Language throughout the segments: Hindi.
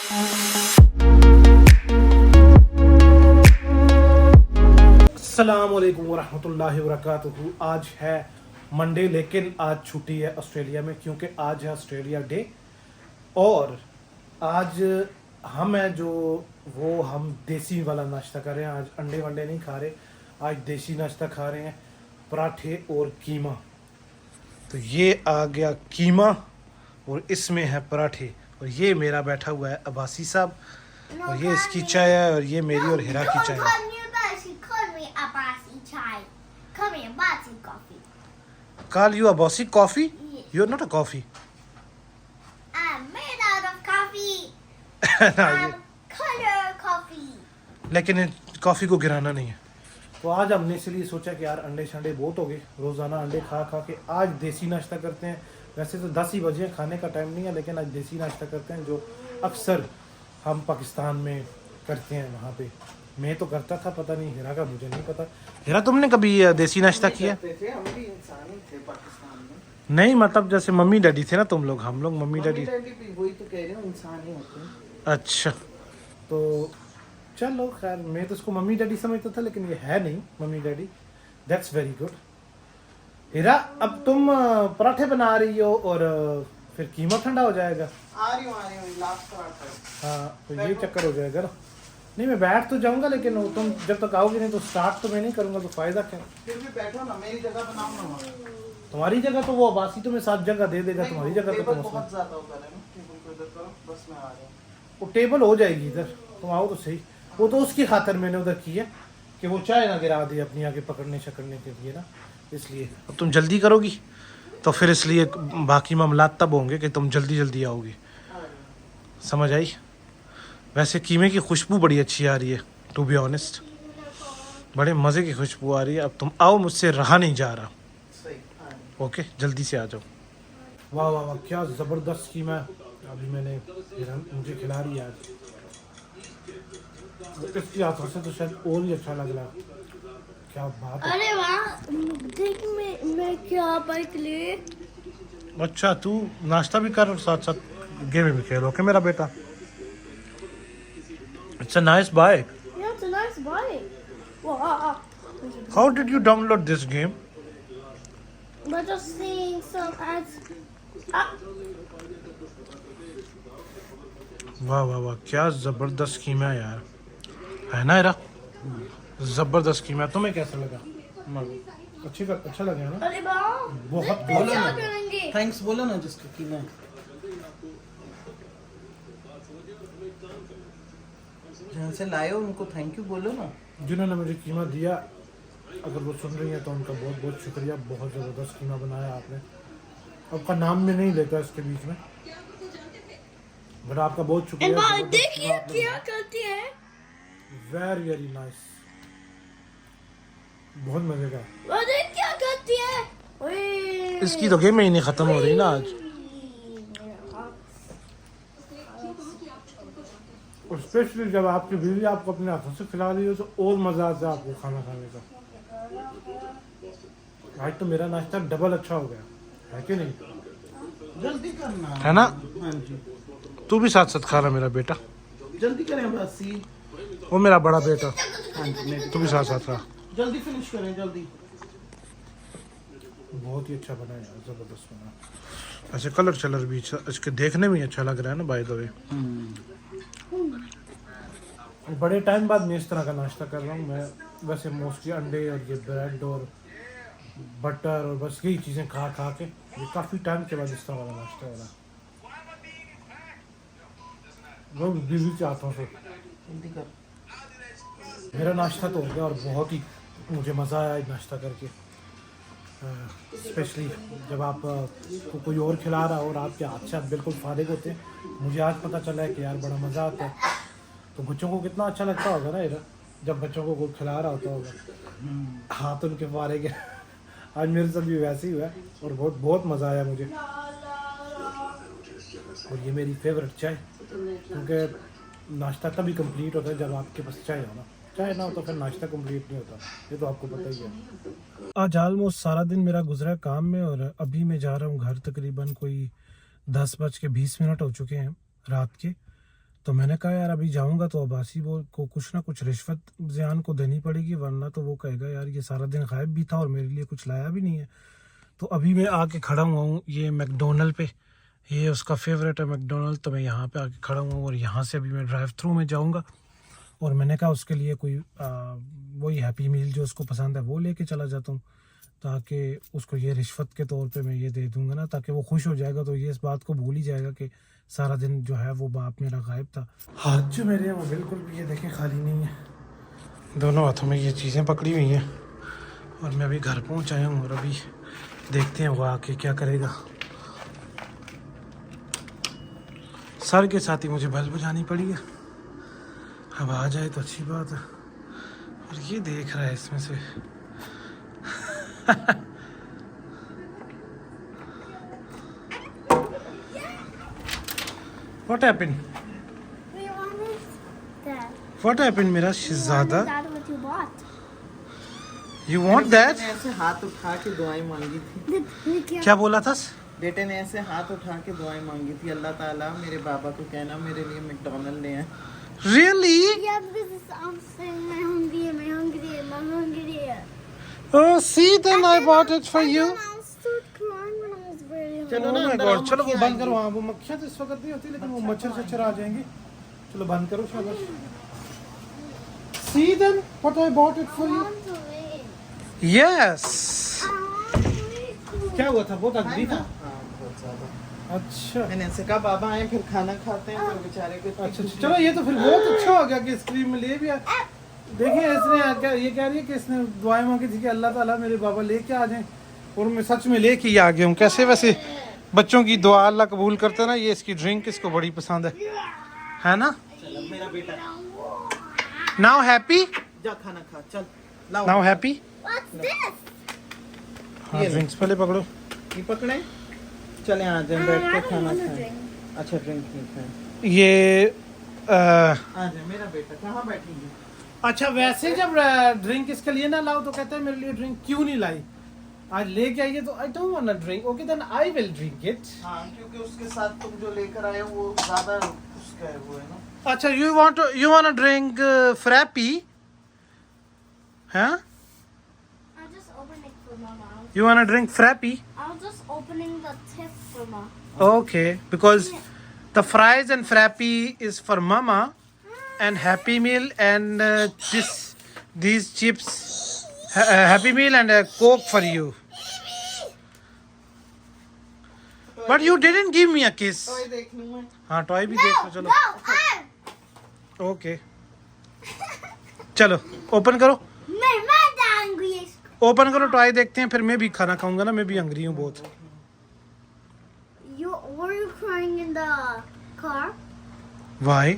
अस्सलामुअलैकुम वरहमतुल्लाहि वबरकातुहू। आज है मंडे, लेकिन आज छुट्टी है ऑस्ट्रेलिया में क्योंकि आज है ऑस्ट्रेलिया डे। और आज हम हैं जो हम देसी वाला नाश्ता कर रहे हैं। आज अंडे वंडे नहीं खा रहे, आज देसी नाश्ता खा रहे हैं, पराठे और कीमा। तो ये आ गया कीमा और इसमें है पराठे, और ये मेरा बैठा हुआ है अब्बासी साहब, और ये इसकी चाय है, और ये मेरी और हिरा की चाय है। Call you Abbasi coffee? Yes. You're not a coffee. I'm made out of coffee. ना, I'm color coffee. लेकिन कॉफ़ी को गिराना नहीं है। तो आज हमने इसलिए सोचा कि यार अंडे शंडे बहुत हो गए, रोज़ाना अंडे खा खा के आज देसी नाश्ता करते हैं। वैसे तो 10 ही बजे हैं, खाने का टाइम नहीं है, लेकिन आज देसी नाश्ता करते हैं जो अक्सर हम पाकिस्तान में करते हैं। वहाँ पे मैं तो करता था, पता नहीं हिरा का मुझे नहीं पता। हिरा, तुमने कभी देसी नाश्ता किया? हम भी इंसान ही थे पाकिस्तान में। नहीं, मतलब जैसे मम्मी डैडी थे ना तुम लोग, हम लोग मम्मी डैडी। भी वही तो कह रहे हो, इंसान ही होते हैं। अच्छा, तो चलो खैर, मैं तो उसको मम्मी डैडी समझता था, लेकिन ये है नहीं mummy daddy. That's very good. Hira, अब तुम पराठे बना रही हो और फिर कीमा ठंडा हो जाएगा। आ रही हूँ लास्ट पराठा। हाँ, तो ये चक्कर हो जाएगा ना। नहीं, मैं बैठ तो जाऊंगा, लेकिन वो तुम जब तक आओगे नहीं तो स्टार्ट तो मैं नहीं करूंगा, तो फायदा क्या। फिर भी बैठो ना, मेरी जगह बनाओ ना वहाँ। तुम्हारी जगह तो वो अब्बासी तुम्हें 7 जगह दे देगा, तुम्हारी जगह तो टेबल तुम बहुत ज्यादा होता है ना, टेबल को इधर करो, बस मैं आ रहा हूँ। वो टेबल हो जाएगी इधर, तुम आओ तो सही। वो तो उसकी खातिर मैंने उधर की है कि वो चाय ना गिरा दे अपनी आगे पकड़ने शकड़ने के लिए ना, इसलिए। अब तुम जल्दी करोगी तो फिर इसलिए बाकी मामलात तब होंगे कि तुम जल्दी जल्दी आओगी, समझ आई। वैसे कीमे की खुशबू बड़ी अच्छी आ रही है, टू बी ऑनेस्ट, बड़े मज़े की खुशबू आ रही है। अब तुम आओ, मुझसे रहा नहीं जा रहा। सही। ओके, जल्दी से आ जाओ। वाह वाह वाह, क्या ज़बरदस्त कीमा है। अभी मैंने मुझे खिला रही है आज, इसकी हाथों से तो शायद और ही अच्छा लग रहा है। क्या बात है। अरे वाह, देख मैं क्या बाइक ले। अच्छा, तू नाश्ता भी कर और साथ साथ गेम भी खेल। ओके मेरा बेटा, it's a nice bike. Yeah, it's a nice bike. Wow. How did you download this game? We're just seeing some ads. Ah, वाह वाह वाह, क्या ज़बरदस्त कीमा है यार, है ना इरा? ज़बरदस्त कीमा है। तुम्हें कैसा लगा? अच्छा लगा ना? अरे वाह, बहुत क्या बहुत। करेंगे? थैंक्स बोलो ना जिसको कीमा। जहाँ से लाए हो उनको थैंक यू बोलो ना। जिन्होंने मुझे कीमा दिया, अगर वो सुन रही है तो उनका बहुत बहुत शुक्रिया। बहुत ज़बरदस्त कीमा बनाया आपने। आपका नाम में नहीं लेता इसके बीच में, बट आपका बहुत शुक्रिया। देखिए क्या करती है। वेरी वेरी नाइस, बहुत मजे का। अरे क्या करती है। ओए, इसकी तो गेम ही नहीं ख़त्म हो रही ना आज। और स्पेशली जब आपकी बीवी आपको अपने हाथों से खिला रही हो तो और मज़ा आता है आपको खाना खाने का। आज तो मेरा नाश्ता डबल अच्छा हो गया, है कि नहीं? जल्दी करना है ना? हाँ जी, तू भी साथ साथ खा रहा मेरा बेटा। जल्दी करें बस ही। वो मेरा बड़ा बेटा, हाँ जी, मैं तू भी साथ साथ खा। जल्दी फिनिश करें जल्दी। बहुत ही अच्छा बना है, ज़बरदस्त बना। ऐसे कलर चलर भी इसके देखने में अच्छा लग रहा है ना, बाय द वे। बड़े टाइम बाद मैं इस तरह का नाश्ता कर रहा हूँ। मैं वैसे मोस्टली अंडे और ये ब्रेड और बटर और बस यही चीज़ें खा खा के, ये काफ़ी टाइम के बाद इस तरह वाला नाश्ता हो रहा है। वो बीवी के हाथों से। जल्दी कर। मेरा नाश्ता तो हो गया और बहुत ही मुझे मज़ा आया नाश्ता करके। स्पेशली जब आप को कोई और खिला रहा हो और आपके हाथ से आप बिल्कुल फारिग होते हैं। मुझे आज पता चला है कि यार बड़ा मज़ा आता है। तो बच्चों को कितना अच्छा लगता होगा ना यार, जब बच्चों को कोई खिला रहा होता होगा, हाथ उनके फारिग है। आज मेरे साथ भी वैसे ही हुआ है और बहुत बहुत मज़ा आया मुझे। और ये मेरी फेवरेट चाय, क्योंकि नाश्ता तभी कंप्लीट होता है जब आपके पास चाय हो ना। चाय ना हो तो फिर नाश्ता कंप्लीट नहीं होता, ये तो आपको पता ही है। आज ऑलमोस्ट सारा दिन मेरा गुजरा काम में और अभी मैं जा रहा हूँ घर। तकरीबन कोई 10:20 हो चुके हैं रात के। तो मैंने कहा यार अभी जाऊंगा तो अब्बासी वो को कुछ ना कुछ रिश्वत ज़ियान को देनी पड़ेगी, वरना तो वो कहेगा यार ये सारा दिन गायब भी था और मेरे लिए कुछ लाया भी नहीं है। तो अभी मैं आके खड़ा हुआ हूँ ये मैकडोनल्ड पे, ये उसका फेवरेट है मैकडोनल्ड, तो मैं यहाँ पे आके खड़ा हुआ हूँ और यहाँ से अभी मैं ड्राइव थ्रू में जाऊँगा। और मैंने कहा उसके लिए कोई वही हैप्पी मील जो उसको पसंद है वो लेके चला जाता हूँ, ताकि उसको ये रिश्वत के तौर पे मैं ये दे दूँगा ना, ताकि वो खुश हो जाएगा, तो ये इस बात को भूल ही जाएगा कि सारा दिन जो है वो बाप मेरा गायब था। हाथ जो मेरे हैं वो बिल्कुल भी ये देखें खाली नहीं है, दोनों हाथों में ये चीज़ें पकड़ी हुई हैं। और मैं अभी घर पहुँच आया हूँ और अभी देखते हैं वो आके क्या करेगा। सर के साथ ही मुझे बल बजानी पड़ी है, अब आ जाए तो अच्छी बात है। और ये देख रहा है इसमें से What happened? We wanted that. What happened मेरा शहजादा? That what you bought. You want that? मैंने ऐसे हाथ उठा के दुआएं मांगी थी। क्या बोला था? बेटे ने ऐसे हाथ उठा के दुआएं मांगी थी, अल्लाह ताला मेरे बाबा को कहना मेरे लिए मैकडॉनल्ड ले आए। Really? Yeah, because I'm saying I'm hungry, I'm hungry, I'm hungry. Oh, see then I bought it for you. I started crying when I was very hungry. चलो Oh ना my अंदर God, आओ, चलो वो मक्खियाँ बंद करो। आएंगी। हाँ वो मक्खियाँ तो इस वक्त नहीं होती, लेकिन वो मच्छर शच्छर आ जाएंगे। चलो बंद करो शाबाश। See then what I bought it for I you. want to wait. Yes. I want to wait. क्या हुआ था? बहुत अगली था। हाँ, बहुत ज्यादा। अच्छा मैंने ऐसे कहा बाबा आए फिर खाना खाते हैं, फिर बेचारे को इतनी अच्छा खुशी- चलो ये तो फिर बहुत अच्छा हो गया कि स्क्रीन में ले भी आया। देखिए इसने क्या ये कह रही है कि इसने दुआएं मांगी थी कि अल्लाह ताला मेरे बाबा लेके आ जाएं, और मैं सच में लेके ही आ गया हूँ। कैसे वैसे बच्चों की दुआ अल्लाह कबूल करता है ना। ये इसकी ड्रिंक इसको बड़ी पसंद है ना। चलो मेरा बेटा नाउ हैप्पी, जा खाना खा, चल लाओ। Now happy. What's this? हाँ ये ड्रिंक्स पहले पकड़ो। ये पकड़े, चले आ जाए बैठ I के don't खाना want to खाएं। drink. अच्छा ड्रिंक नहीं खाएं, ये आ जाए मेरा बेटा। कहाँ बैठेंगे? अच्छा वैसे जब ड्रिंक इसके लिए ना लाओ तो कहते हैं मेरे लिए ड्रिंक क्यों नहीं लाई, आज लेके आइए तो I don't want drink. Okay then I will drink it. हाँ क्योंकि उसके साथ तुम जो लेकर आए हो वो ज्यादा उसका है, वो है ना। अच्छा यू वांट ड्रिंक फ्रैपी, हाँ? I'm just opening for Mama. You want to drink Frappy? I'm just opening the tip for Mama. Okay, because the fries and Frappy is for Mama, and Happy Meal and these chips, Happy Meal and a Coke for you. But you didn't give me a kiss. तो ये देख लूँ मैं। हाँ टॉय भी देख लो चलो। No, ओके चलो ओपन करो, मैं जाऊंगी इसको। ओपन करो टॉय देखते हैं, फिर मैं भी खाना खाऊंगा ना, मैं भी हंग्री हूँ बहुत। Were you crying in the car? Why?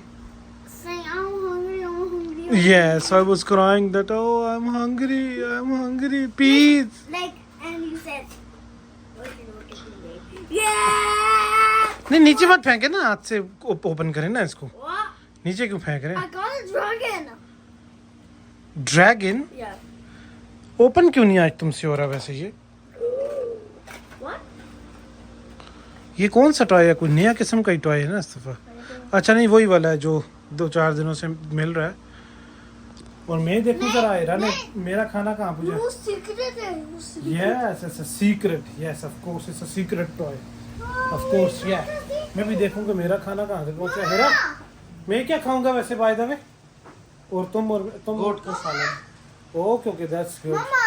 Saying I'm hungry, I'm hungry. Yes, I was crying that I'm hungry, please. Like, and you said, yeah. नहीं नीचे मत फेंके ना, हाथ से ओपन करें ना इसको। What? नीचे क्यों फेंक रहे I हैं? got a dragon. Dragon Yeah. Open क्यों नहीं आज तुमसे हो रहा वैसे? What? ये कौन सा टॉय है? कोई नया किस्म का ही टॉय है ना इस दफा। अच्छा नहीं वही वाला है जो 2-4 दिनों से मिल रहा है। और मैं देखूं जरा आयरा ने मेरा खाना कहाँ पूछा? Who's secret? Who's secret? Yes, it's a secret. Yes, of course, it's a secret toy. Of course, yeah. मैं भी देखूंगा मेरा खाना कहाँ से पहुंचा है। हेरा, मैं क्या खाऊंगा वैसे बाय द वे? और तुम गोट का सालन। Okay okay that's good. Mama,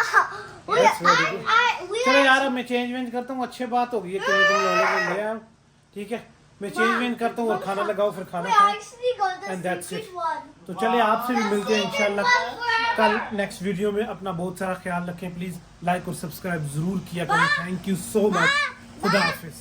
That's very good. we चलो यार अब मैं चेंज करता हूँ, अच्छी बात होगी कि तुम लोग ले आओ, ठीक है? मैं चेंज करता हूँ और खाना लगाओ, फिर खाना खाओ। actually got the And that's secret it. one. तो चले आपसे भी मिलते हैं इंशाल्लाह कल नेक्स्ट वीडियो में। अपना बहुत सारा ख्याल रखें, प्लीज लाइक और सब्सक्राइब जरूर किया करें। Thank you so much. खुदा हाफिज।